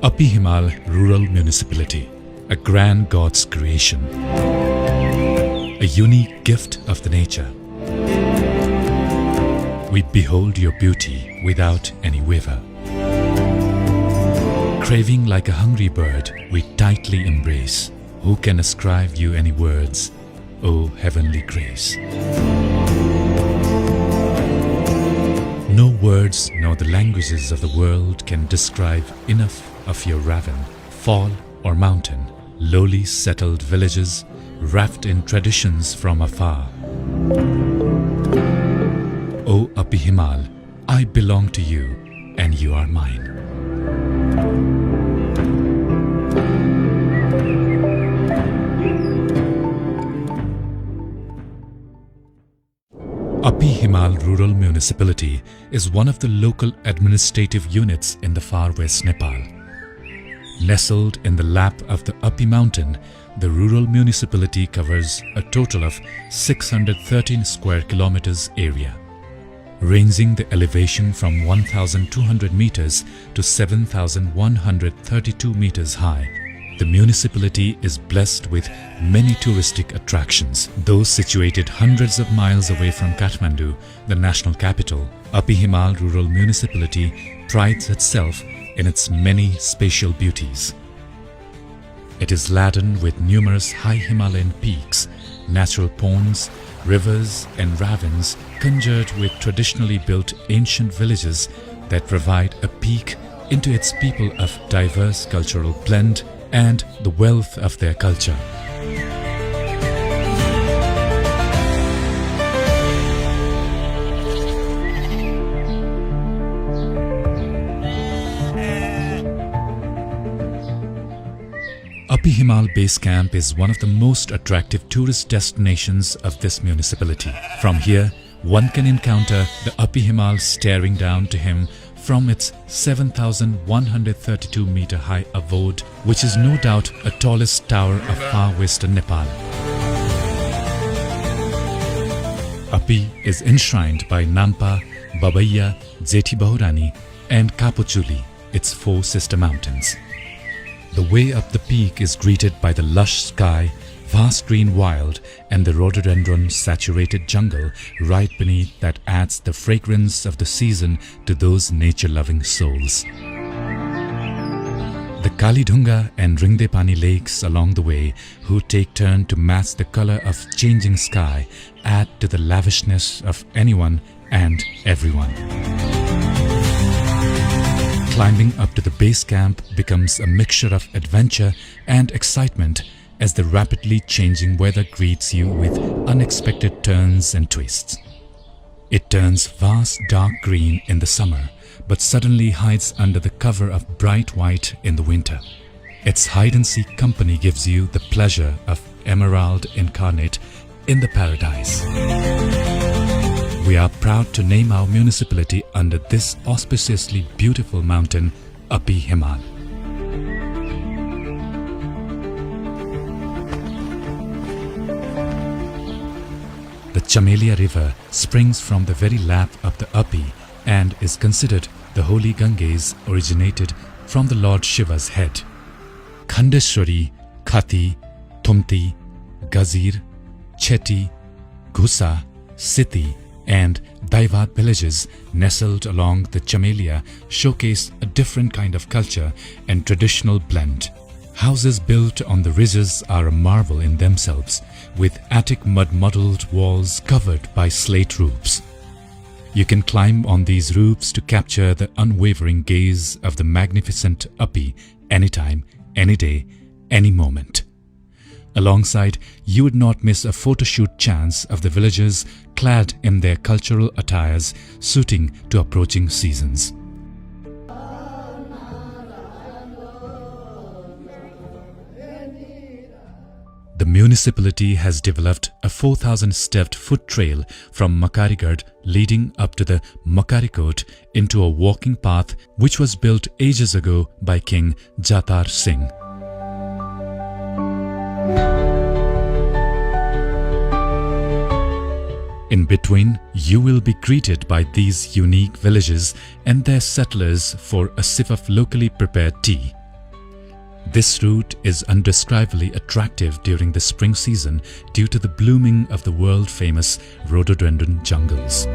Upper Himal Rural Municipality, a grand God's creation, a unique gift of the nature. We behold your beauty without any waver. Craving like a hungry bird, we tightly embrace. Who can ascribe you any words, O heavenly grace? No words nor the languages of the world can describe enough of your ravin, fall or mountain, lowly settled villages, wrapped in traditions from afar. O Upper Himal, I belong to you and you are mine. Upper Himal Rural Municipality is one of the local administrative units in the far west Nepal. Nestled in the lap of the Upper Mountain, the rural municipality covers a total of 613 square kilometers area, ranging the elevation from 1,200 meters to 7,132 meters high. The municipality is blessed with many touristic attractions. Though situated hundreds of miles away from Kathmandu, the national capital, Upper Himal Rural Municipality prides itself in its many spatial beauties. It is laden with numerous high Himalayan peaks, natural ponds, rivers and ravines conjured with traditionally built ancient villages that provide a peek into its people of diverse cultural blend and the wealth of their culture. Upper Himal Base Camp is one of the most attractive tourist destinations of this municipality. From here, one can encounter the Upper Himal staring down to him from its 7,132 meter high abode, which is no doubt the tallest tower of far western Nepal. Upper is enshrined by Nampa, Babaya, Jethi Bahurani and Kapuchuli, its four sister mountains. The way up the peak is greeted by the lush sky, vast green wild and the rhododendron-saturated jungle right beneath that adds the fragrance of the season to those nature-loving souls. The Kalidhunga and Ringdepani lakes along the way, who take turn to match the color of changing sky, add to the lavishness of anyone and everyone. Climbing up to the base camp becomes a mixture of adventure and excitement as the rapidly changing weather greets you with unexpected turns and twists. It turns vast dark green in the summer, but suddenly hides under the cover of bright white in the winter. Its hide-and-seek company gives you the pleasure of emerald incarnate in the paradise. We are proud to name our municipality under this auspiciously beautiful mountain, Upper Himal. The Chamelia River springs from the very lap of the Upper and is considered the holy Ganges originated from the Lord Shiva's head. Khandeshwari, Khati, Thumti, Gazir, Cheti, Gusa, Siti and Daivat villages nestled along the Chamelia showcase a different kind of culture and traditional blend. Houses built on the ridges are a marvel in themselves, with attic mud-muddled walls covered by slate roofs. You can climb on these roofs to capture the unwavering gaze of the magnificent Upper anytime, any day, any moment. Alongside, you would not miss a photoshoot chance of the villagers clad in their cultural attires suiting to approaching seasons. The municipality has developed a 4,000-stepped foot trail from Makarigad leading up to the Makarikot into a walking path which was built ages ago by King Jatar Singh. In between, you will be greeted by these unique villages and their settlers for a sip of locally prepared tea. This route is undescribably attractive during the spring season due to the blooming of the world-famous rhododendron jungles.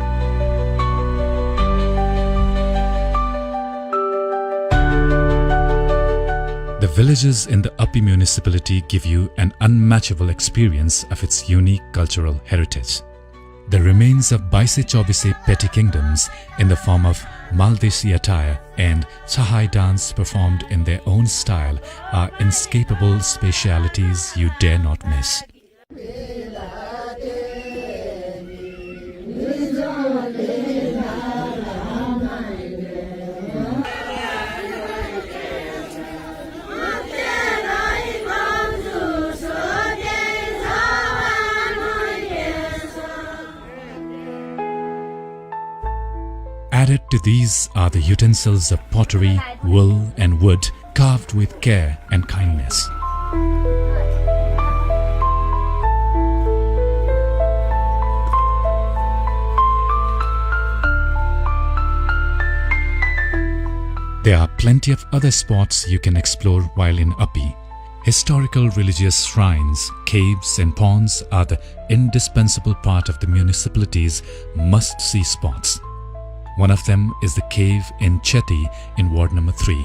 The villages in the Uppi municipality give you an unmatchable experience of its unique cultural heritage. The remains of Baise Chaubise petty kingdoms in the form of Maldeshi attire and Chahai dance performed in their own style are inescapable specialities you dare not miss. Added to these are the utensils of pottery, wool and wood carved with care and kindness. There are plenty of other spots you can explore while in Uppi. Historical religious shrines, caves and ponds are the indispensable part of the municipality's must-see spots. One of them is the cave in Cheti in Ward number 3.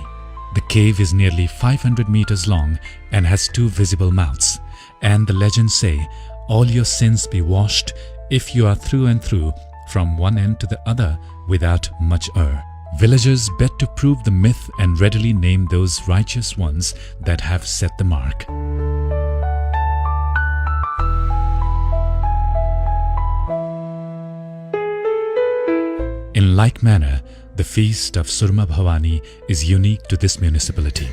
The cave is nearly 500 meters long and has 2 visible mouths. And the legends say, all your sins be washed if you are through and through from one end to the other without much error. Villagers bet to prove the myth and readily name those righteous ones that have set the mark. In like manner, the feast of Surma Bhavani is unique to this municipality.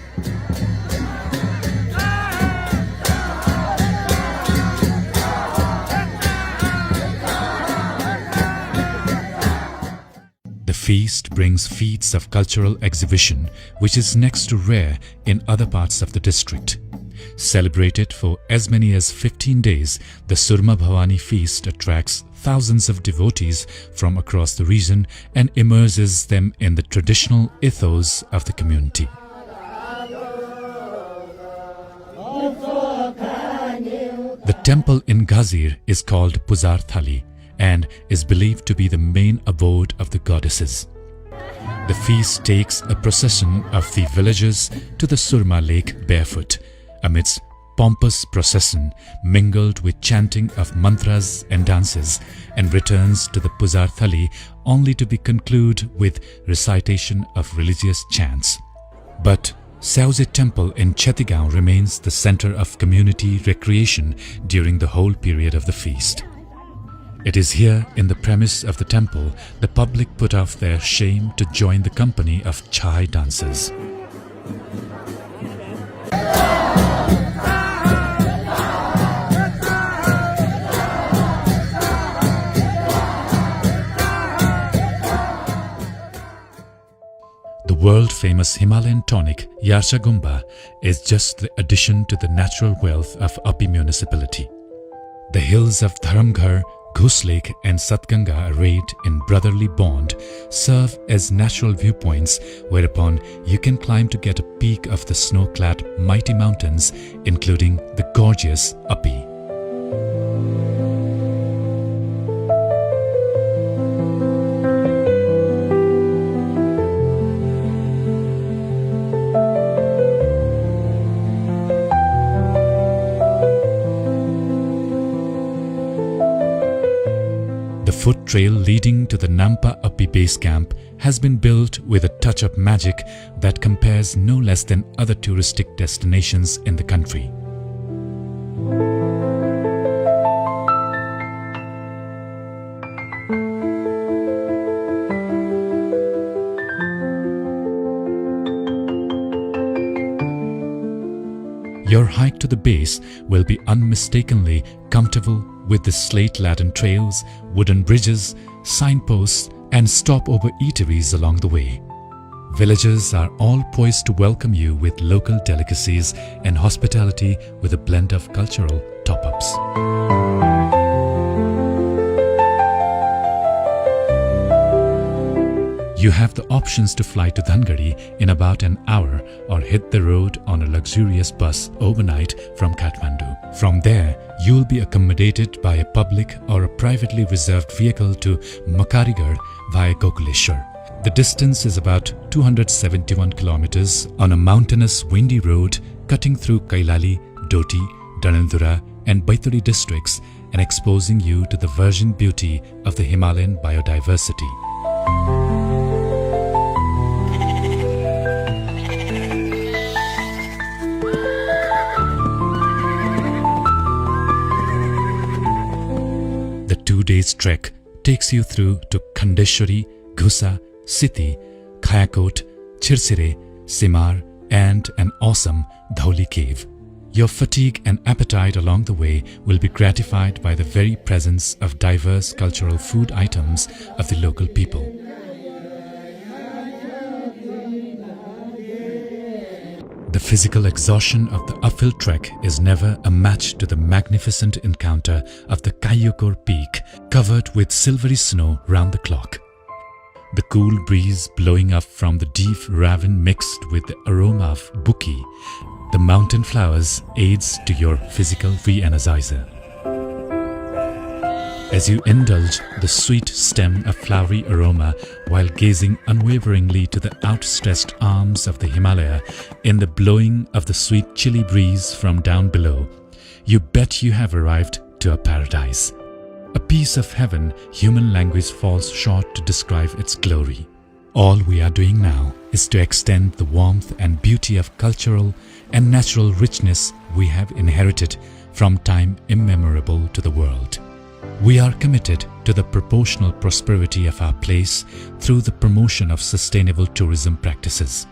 The feast brings feats of cultural exhibition which is next to rare in other parts of the district. Celebrated for as many as 15 days, the Surma Bhavani feast attracts thousands of devotees from across the region and immerses them in the traditional ethos of the community. The temple in Ghazir is called Puzar Thali and is believed to be the main abode of the goddesses. The feast takes a procession of the villagers to the Surma lake barefoot, amidst pompous procession mingled with chanting of mantras and dances, and returns to the Puzar Thali only to be concluded with recitation of religious chants. But Sauze temple in Chetigaon remains the center of community recreation during the whole period of the feast. It is here in the premise of the temple the public put off their shame to join the company of Chai dancers. The world-famous Himalayan tonic Yarsagumba is just the addition to the natural wealth of Uppi municipality. The hills of Dharamghar, Ghuslake and Satganga, arrayed in brotherly bond, serve as natural viewpoints whereupon you can climb to get a peek of the snow-clad mighty mountains, including the gorgeous Uppi. The foot trail leading to the Nampa Uppi base camp has been built with a touch of magic that compares no less than other touristic destinations in the country. Your hike to the base will be unmistakably comfortable with the slate-laden trails, wooden bridges, signposts and stopover eateries along the way. Villagers are all poised to welcome you with local delicacies and hospitality with a blend of cultural top-ups. You have the options to fly to Dhangadi in about an hour or hit the road on a luxurious bus overnight from Kathmandu. From there, you will be accommodated by a public or a privately reserved vehicle to Makarigarh via Gokuleshwar. The distance is about 271 kilometers on a mountainous windy road cutting through Kailali, Doti, Dhanandura and Baituri districts and exposing you to the virgin beauty of the Himalayan biodiversity. The 2 days trek takes you through to Khandeshwari, Ghusa, Siti, Khayakot, Chirsire, Simar and an awesome Dhauli cave. Your fatigue and appetite along the way will be gratified by the very presence of diverse cultural food items of the local people. The physical exhaustion of the uphill trek is never a match to the magnificent encounter of the Kayukor peak covered with silvery snow round the clock. The cool breeze blowing up from the deep ravine mixed with the aroma of buki, the mountain flowers, aids to your physical re-energizer. As you indulge the sweet stem of flowery aroma while gazing unwaveringly to the outstretched arms of the Himalaya in the blowing of the sweet chilly breeze from down below, you bet you have arrived to a paradise. A piece of heaven human language falls short to describe its glory. All we are doing now is to extend the warmth and beauty of cultural and natural richness we have inherited from time immemorable to the world. We are committed to the proportional prosperity of our place through the promotion of sustainable tourism practices.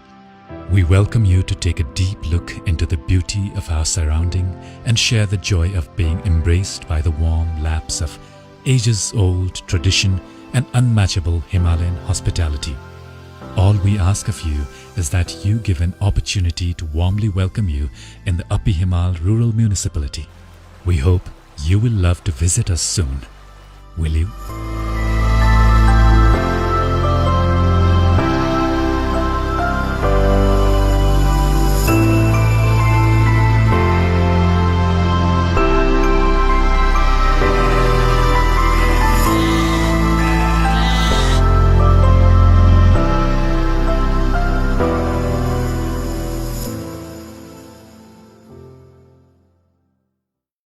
We welcome you to take a deep look into the beauty of our surrounding and share the joy of being embraced by the warm laps of ages-old tradition and unmatchable Himalayan hospitality. All we ask of you is that you give an opportunity to warmly welcome you in the Upper Himal Rural Municipality. We hope you will love to visit us soon. Will you?